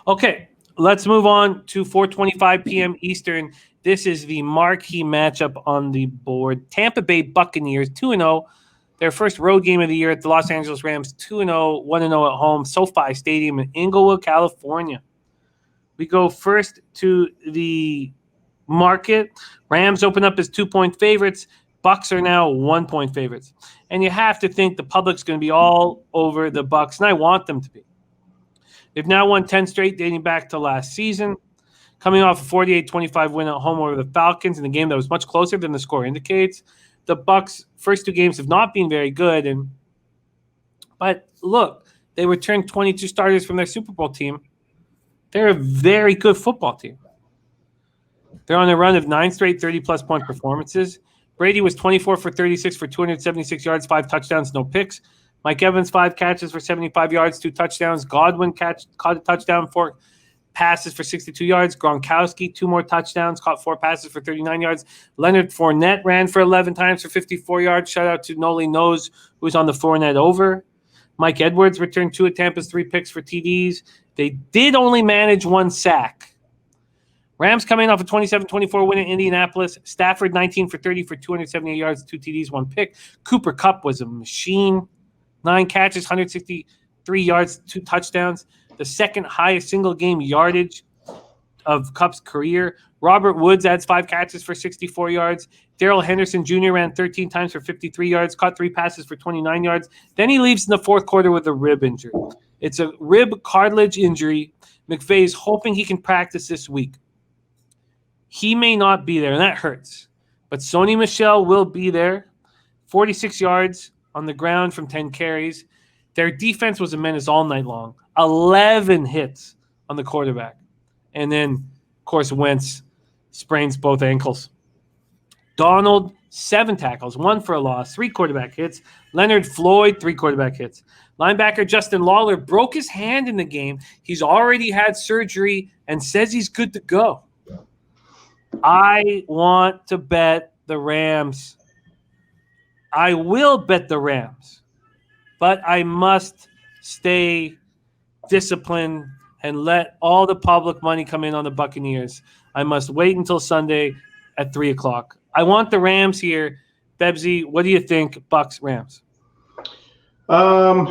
Okay, let's move on to 4:25 p.m. Eastern. This is the marquee matchup on the board. Tampa Bay Buccaneers 2-0. Their first road game of the year at the Los Angeles Rams 2-0, 1-0 at home, SoFi Stadium in Inglewood, California. We go first to the market. Rams open up as 2-point favorites. Bucks are now 1-point favorites. And you have to think the public's going to be all over the Bucks, and I want them to be. They've now won 10 straight dating back to last season, coming off a 48-25 win at home over the Falcons in a game that was much closer than the score indicates. The Bucks' first two games have not been very good, but look, they returned 22 starters from their Super Bowl team. They're a very good football team. They're on a run of 9 straight 30-plus point performances. Brady was 24 for 36 for 276 yards, 5 touchdowns, no picks. Mike Evans, 5 catches for 75 yards, 2 touchdowns. Godwin caught a touchdown, 4 passes for 62 yards. Gronkowski, 2 more touchdowns, caught 4 passes for 39 yards. Leonard Fournette ran for 11 times for 54 yards. Shout out to Noli Knows, who's on the Fournette over. Mike Edwards returned 2 of Tampa's 3 picks for TDs. They did only manage 1 sack. Rams coming off a 27-24 win in Indianapolis. Stafford, 19 for 30 for 278 yards, 2 TDs, 1 pick. Cooper Kupp was a machine. 9 catches, 163 yards, 2 touchdowns. The second highest single game yardage of Kupp's career. Robert Woods adds 5 catches for 64 yards. Darrell Henderson Jr. ran 13 times for 53 yards, caught 3 passes for 29 yards. Then he leaves in the fourth quarter with a rib injury. It's a rib cartilage injury. McVay is hoping he can practice this week. He may not be there, and that hurts. But Sony Michel will be there. 46 yards on the ground from 10 carries. Their defense was a menace all night long. 11 hits on the quarterback. And then, of course, Wentz sprains both ankles. Donald, 7 tackles, 1 for a loss, 3 quarterback hits. Leonard Floyd, 3 quarterback hits. Linebacker Justin Lawler broke his hand in the game. He's already had surgery and says he's good to go. I want to bet the Rams. I will bet the Rams, but I must stay disciplined and let all the public money come in on the Buccaneers. I must wait until Sunday at 3 o'clock. I want the Rams here. Bebsie, what do you think, Bucks, Rams? Look,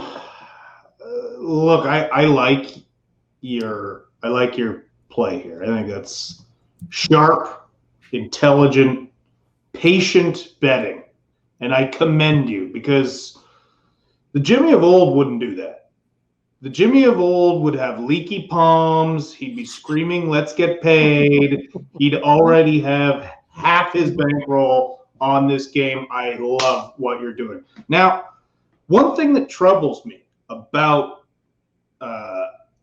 I like your play here. I think that's sharp, intelligent, patient betting. And I commend you because the Jimmy of old wouldn't do that. The Jimmy of old would have leaky palms. He'd be screaming, "Let's get paid." He'd already have half his bankroll on this game. I love what you're doing. Now, one thing that troubles me about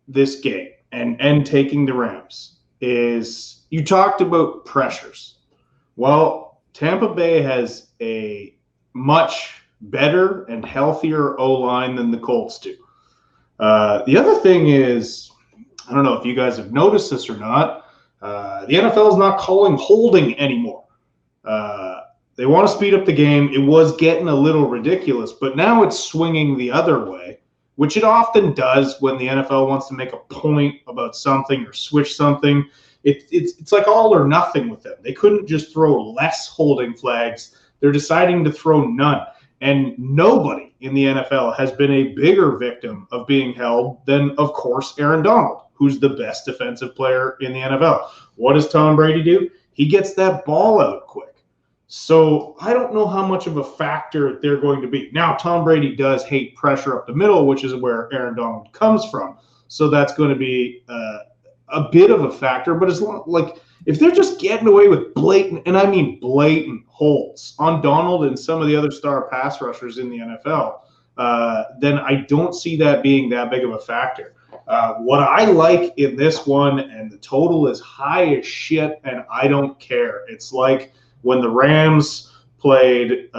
this game and taking the Rams is you talked about pressures. Well, Tampa Bay has a much better and healthier O-line than the Colts do. The other thing is, I don't know if you guys have noticed this or not, the NFL is not calling holding anymore. They want to speed up the game. It was getting a little ridiculous, but now it's swinging the other way, which it often does when the NFL wants to make a point about something or switch something. It's like all or nothing with them. They couldn't just throw less holding flags. They're deciding to throw none. And nobody in the NFL has been a bigger victim of being held than, of course, Aaron Donald, who's the best defensive player in the NFL. What does Tom Brady do? He gets that ball out quick. So I don't know how much of a factor they're going to be. Now, Tom Brady does hate pressure up the middle, which is where Aaron Donald comes from. So that's going to be a bit of a factor. But as long, like, if they're just getting away with blatant, and I mean blatant holds on Donald and some of the other star pass rushers in the NFL, then I don't see that being that big of a factor. What I like in this one, and the total is high as shit, and I don't care. It's like when the Rams played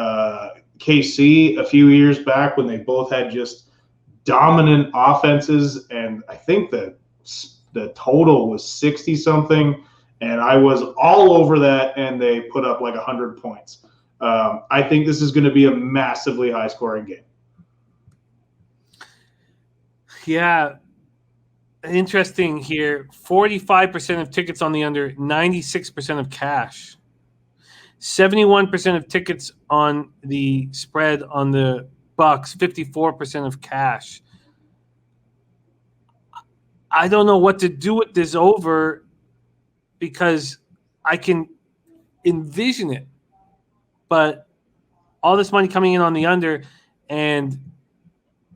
KC a few years back when they both had just dominant offenses, and I think that the total was 60-something, and I was all over that, and they put up like 100 points. I think this is going to be a massively high-scoring game. Yeah. Interesting here. 45% of tickets on the under, 96% of cash. 71% of tickets on the spread on the Bucks, 54% of cash. I don't know what to do with this over because I can envision it. But all this money coming in on the under, and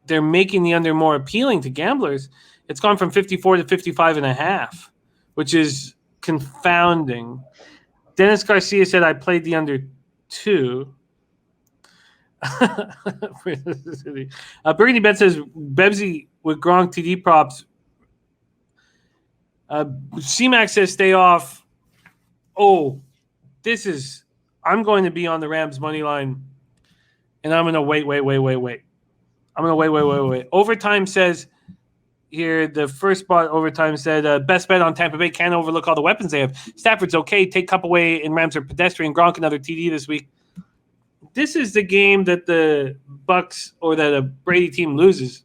they're making the under more appealing to gamblers. It's gone from 54 to 55.5, which is confounding. Dennis Garcia said I played the under 2. Burgundy Bet says Bebsie with Gronk TD props. CMAX says stay off. Oh, I'm going to be on the Rams money line, and I'm going to wait. I'm going to wait. Overtime says here, the first spot overtime said best bet on Tampa Bay. Can't overlook all the weapons they have. Stafford's okay. Take Kupp away, and Rams are pedestrian. Gronk another TD this week. This is the game that the Bucks or that a Brady team loses.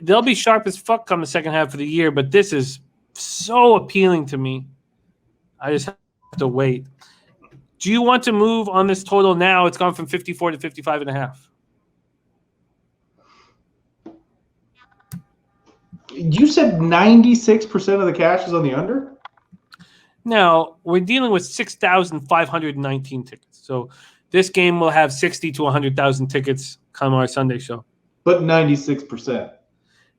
They'll be sharp as fuck come the second half of the year, but this is so appealing to me. I just have to wait. Do you want to move on this total now? It's gone from 54 to 55.5. You said 96% of the cash is on the under? Now, we're dealing with 6,519 tickets. So this game will have 60 to 100,000 tickets come our Sunday show. But 96%.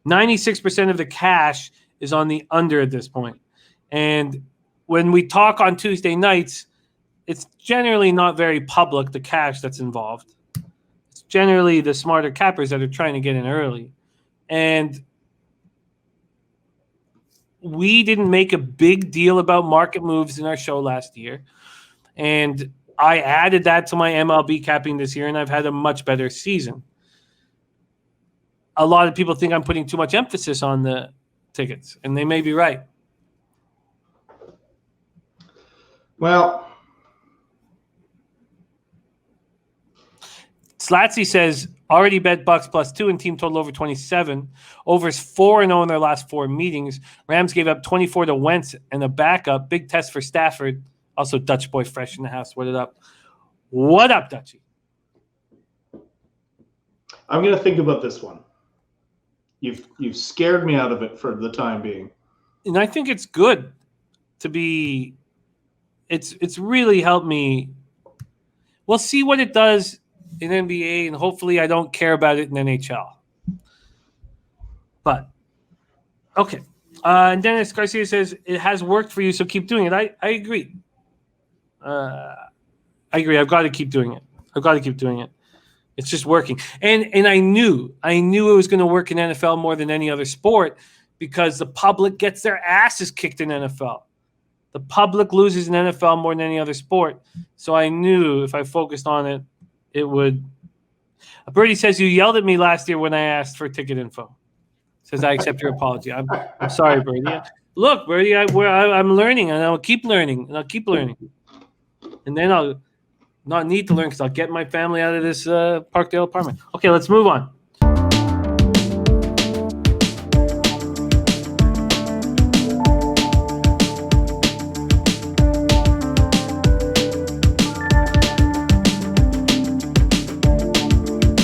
96% of the cash is on the under at this point. And when we talk on Tuesday nights, it's generally not very public, the cash that's involved. It's generally the smarter cappers that are trying to get in early. And we didn't make a big deal about market moves in our show last year. And I added that to my MLB capping this year, and I've had a much better season. A lot of people think I'm putting too much emphasis on the tickets, and they may be right. Well, Slatsy says, already bet Bucks +2 and team total over 27. Overs 4-0 in their last 4 meetings. Rams gave up 24 to Wentz and a backup. Big test for Stafford. Also, Dutch boy fresh in the house. What up? What up, Dutchie? I'm going to think about this one. You've scared me out of it for the time being. And I think it's good to be – it's really helped me. We'll see what it does in NBA, and hopefully I don't care about it in NHL. But, okay. And Dennis Garcia says, it has worked for you, so keep doing it. I agree. I agree. I've got to keep doing it. It's just working. And I knew it was going to work in NFL more than any other sport because the public gets their asses kicked in NFL. The public loses in NFL more than any other sport. So I knew if I focused on it, it would. Birdie says you yelled at me last year when I asked for ticket info. Says I accept your apology. I'm sorry, Birdie. Look, Birdie, I'm learning, and I'll keep learning, and then I'll not need to learn because I'll get my family out of this Parkdale apartment. Okay, let's move on.